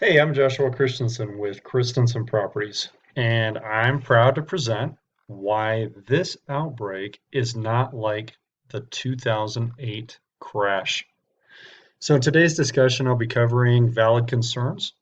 Hey, I'm Joshua Christensen with Christensen Properties, and I'm proud to present why this outbreak is not like the 2008 crash. So, in today's discussion, I'll be covering valid concerns,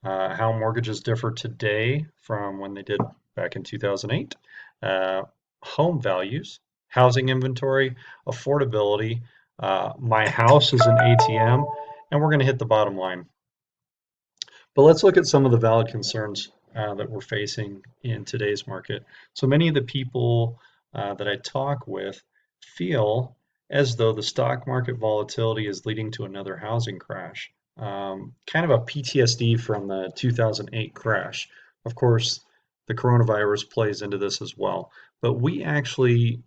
how mortgages differ today from when they did back in 2008, uh, home values, housing inventory, affordability. My house is an ATM, and we're going to hit the bottom line. But let's look at some of the valid concerns that we're facing in today's market. So many of the people that I talk with feel as though the stock market volatility is leading to another housing crash, kind of a PTSD from the 2008 crash. Of course, the coronavirus plays into this as well. But we actually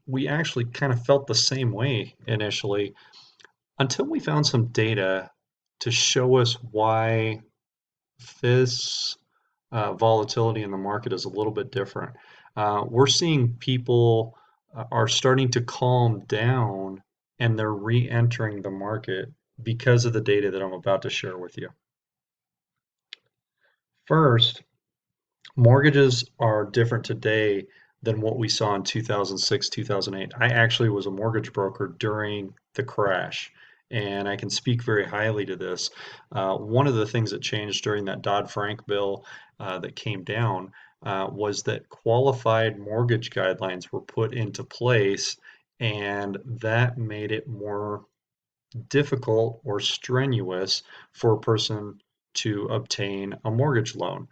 kind of felt the same way initially until we found some data to show us why this volatility in the market is a little bit different. We're seeing people are starting to calm down and they're re-entering the market because of the data that I'm about to share with you. First, mortgages are different today than what we saw in 2006, 2008. I actually was a mortgage broker during the crash, and I can speak very highly to this. One of the things that changed during that Dodd-Frank bill that came down was that qualified mortgage guidelines were put into place, and that made it more difficult or strenuous for a person to obtain a mortgage loan.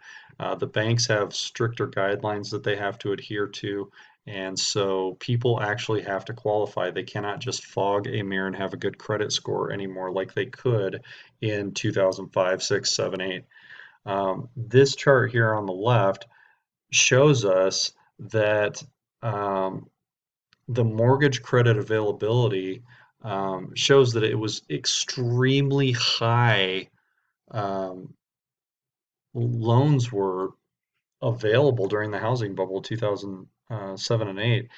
The banks have stricter guidelines that they have to adhere to, and so people actually have to qualify. They cannot just fog a mirror and have a good credit score anymore like they could in 2005, 6, 7, 8. This chart here on the left shows us that um, the mortgage credit availability shows that it was extremely high. Um, Loans were available during the housing bubble 2007 and 8.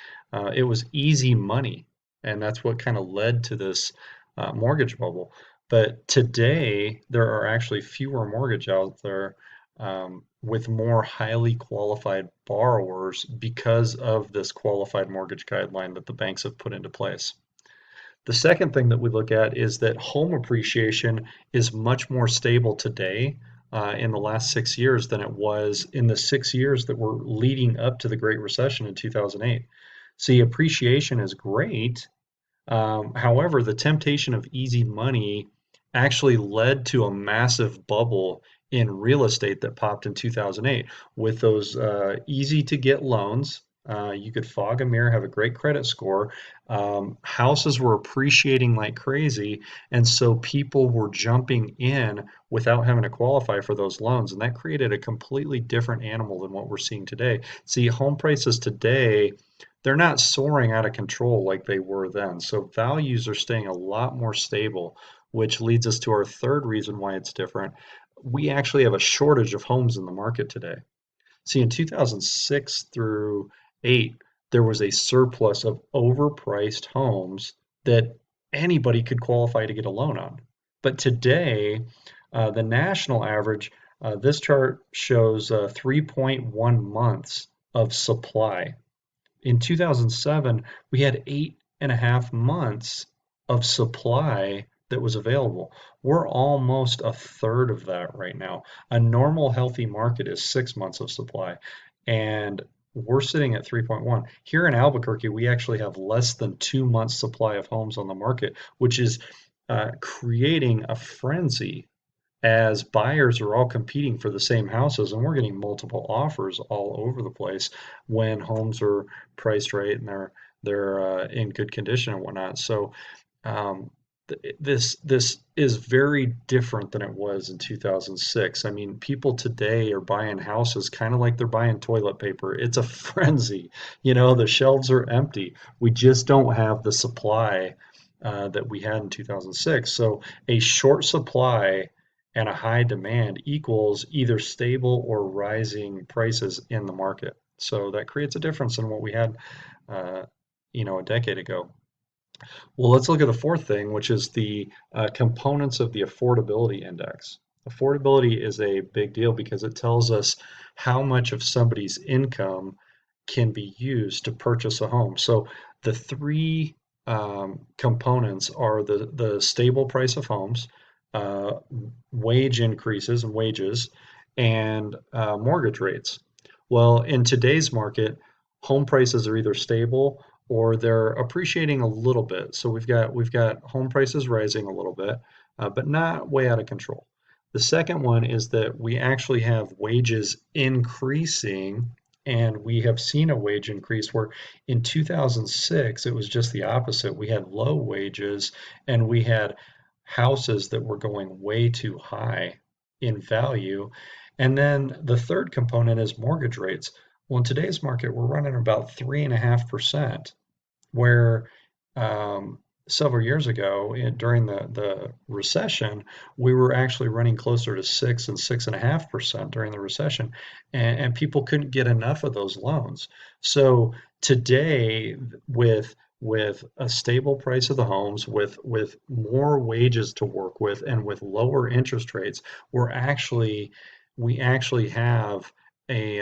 It was easy money, and that's what kind of led to this mortgage bubble. But today, there are actually fewer mortgage out there with more highly qualified borrowers because of this qualified mortgage guideline that the banks have put into place. The second thing that we look at is that home appreciation is much more stable today in the last 6 years than it was in the 6 years that were leading up to the Great Recession in 2008. See, appreciation is great. However, the temptation of easy money actually led to a massive bubble in real estate that popped in 2008 with those easy to get loans. You could fog a mirror, have a great credit score. Houses were appreciating like crazy, and so people were jumping in without having to qualify for those loans, and that created a completely different animal than what we're seeing today. See, home prices today, they're not soaring out of control like they were then. So values are staying a lot more stable, which leads us to our third reason why it's different. We actually have a shortage of homes in the market today. See, in 2006 through 8, there was a surplus of overpriced homes that anybody could qualify to get a loan on. But today, the national average, this chart shows 3.1 months of supply. In 2007, we had 8.5 months of supply that was available. We're almost a third of that right now. A normal healthy market is 6 months of supply, and we're sitting at 3.1. Here in Albuquerque, we actually have less than 2 months supply of homes on the market, which is creating a frenzy as buyers are all competing for the same houses and we're getting multiple offers all over the place when homes are priced right and they're in good condition and whatnot. So um, this is very different than it was in 2006. I mean, people today are buying houses kind of like they're buying toilet paper. It's a frenzy. The shelves are empty. We just don't have the supply that we had in 2006. So a short supply and a high demand equals either stable or rising prices in the market. So that creates a difference in what we had, uh, a decade ago. Well, let's look at the fourth thing, which is the components of the affordability index. Affordability is a big deal because it tells us how much of somebody's income can be used to purchase a home. So the three components are the stable price of homes, uh, wage increases and wages, and mortgage rates. Well, in today's market, home prices are either stable or they're appreciating a little bit. So we've got home prices rising a little bit, but not way out of control. The second one is that we actually have wages increasing, and we have seen a wage increase where in 2006 it was just the opposite. We had low wages and we had houses that were going way too high in value. And then the third component is mortgage rates. Well, in today's market, we're running about 3.5%, where um, several years ago during the recession, we were actually running closer to 6.5% during the recession, and people couldn't get enough of those loans. So today, with a stable price of the homes, with more wages to work with, and with lower interest rates, we actually have a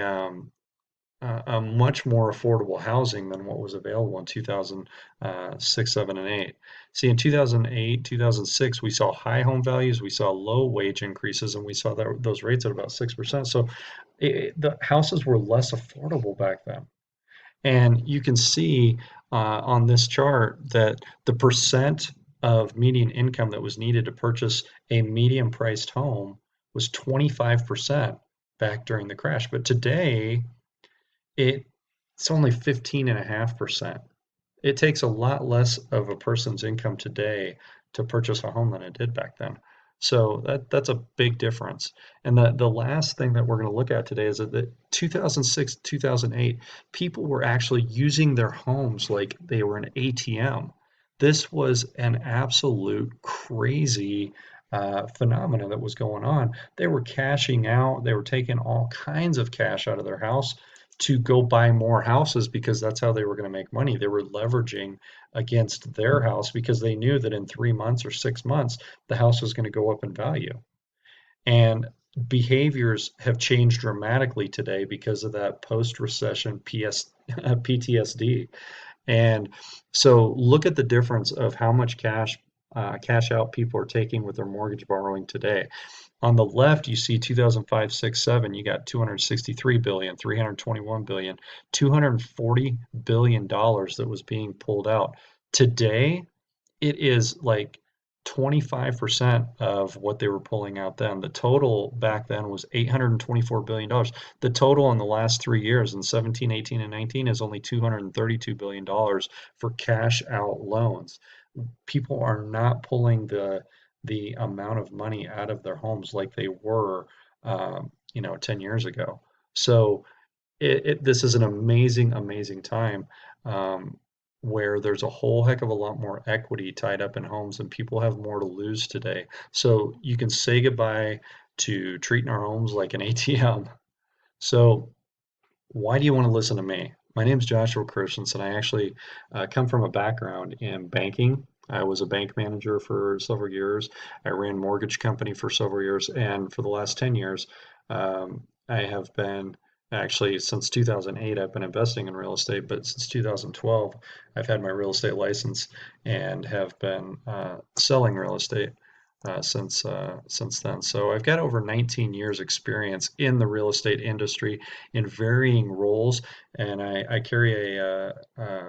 a much more affordable housing than what was available in 2006, 7, and 8. See, in 2008, 2006, we saw high home values, we saw low wage increases, and we saw those rates at about 6%. So the houses were less affordable back then. And you can see on this chart that the percent of median income that was needed to purchase a medium priced home was 25% back during the crash. But today, it's only 15.5%. It takes a lot less of a person's income today to purchase a home than it did back then. So that's a big difference. And the last thing that we're going to look at today is that 2006, 2008, people were actually using their homes like they were an ATM. This was an absolute crazy phenomenon that was going on. They were cashing out, they were taking all kinds of cash out of their house to go buy more houses because that's how they were going to make money. They were leveraging against their house because they knew that in 3 months or 6 months, the house was going to go up in value. And behaviors have changed dramatically today because of that post-recession PTSD. And so look at the difference of how much cash out people are taking with their mortgage borrowing today. On the left, you see 2005, 6, 7, you got 263 billion, 321 billion, 240 billion dollars that was being pulled out. Today, it is like 25% of what they were pulling out then. The total back then was $824 billion. The total in the last 3 years, in 17, 18, and 19, is only $232 billion for cash out loans. People are not pulling the amount of money out of their homes like they were, 10 years ago. So this is an amazing, amazing time where there's a whole heck of a lot more equity tied up in homes and people have more to lose today. So you can say goodbye to treating our homes like an ATM. So why do you want to listen to me? My name is Joshua Christensen. I actually come from a background in banking. I was a bank manager for several years. I ran mortgage company for several years, and for the last 10 years, I have been actually since 2008. I've been investing in real estate, but since 2012, I've had my real estate license and have been selling real estate since then. So I've got over 19 years experience in the real estate industry in varying roles, and I carry a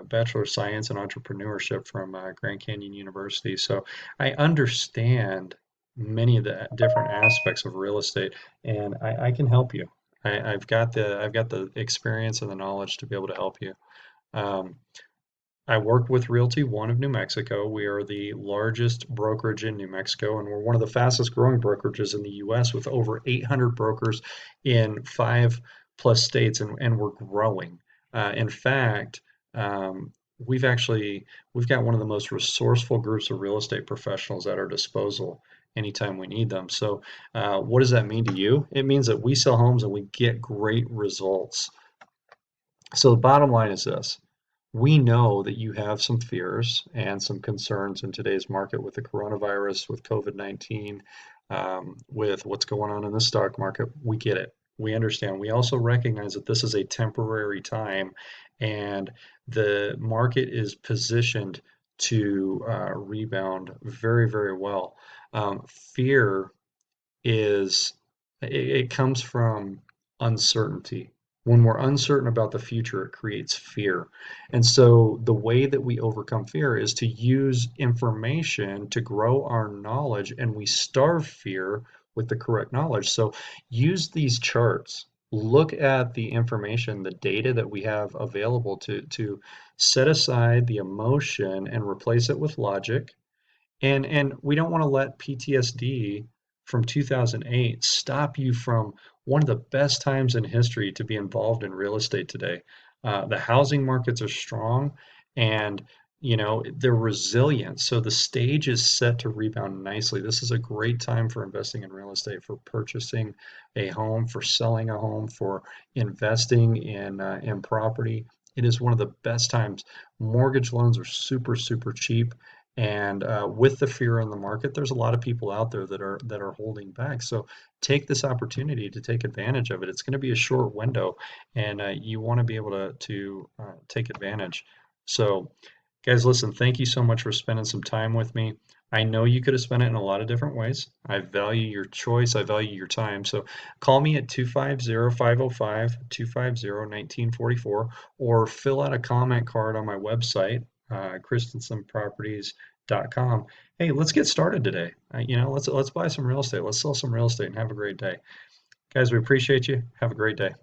Bachelor of Science in Entrepreneurship from Grand Canyon University. So I understand many of the different aspects of real estate, and I can help you. I've got the experience and the knowledge to be able to help you. Um, I work with Realty One of New Mexico. We are the largest brokerage in New Mexico, and we're one of the fastest growing brokerages in the US with over 800 brokers in 5+ states, and we're growing. In fact, we've got one of the most resourceful groups of real estate professionals at our disposal anytime we need them. So, what does that mean to you? It means that we sell homes and we get great results. So the bottom line is this. We know that you have some fears and some concerns in today's market with the coronavirus, with COVID-19. with what's going on in the stock market. We get it. We understand. We also recognize that this is a temporary time and the market is positioned to rebound very, very well. Fear is it comes from uncertainty. When we're uncertain about the future, it creates fear. And so the way that we overcome fear is to use information to grow our knowledge, and we starve fear with the correct knowledge. So use these charts. Look at the information, the data that we have available to set aside the emotion and replace it with logic, and we don't want to let PTSD from 2008 stop you from one of the best times in history to be involved in real estate today. The housing markets are strong and they're resilient. So the stage is set to rebound nicely. This is a great time for investing in real estate, for purchasing a home, for selling a home, for investing in property. It is one of the best times. Mortgage loans are super, super cheap. And with the fear in the market, there's a lot of people out there that are holding back. So take this opportunity to take advantage of it. It's going to be a short window, and you want to be able to take advantage. So, guys, listen. Thank you so much for spending some time with me. I know you could have spent it in a lot of different ways. I value your choice. I value your time. So call me at 250-505-250-1944 or fill out a comment card on my website, christensenproperties.com. Hey, let's get started today. Let's buy some real estate. Let's sell some real estate and have a great day. Guys, we appreciate you. Have a great day.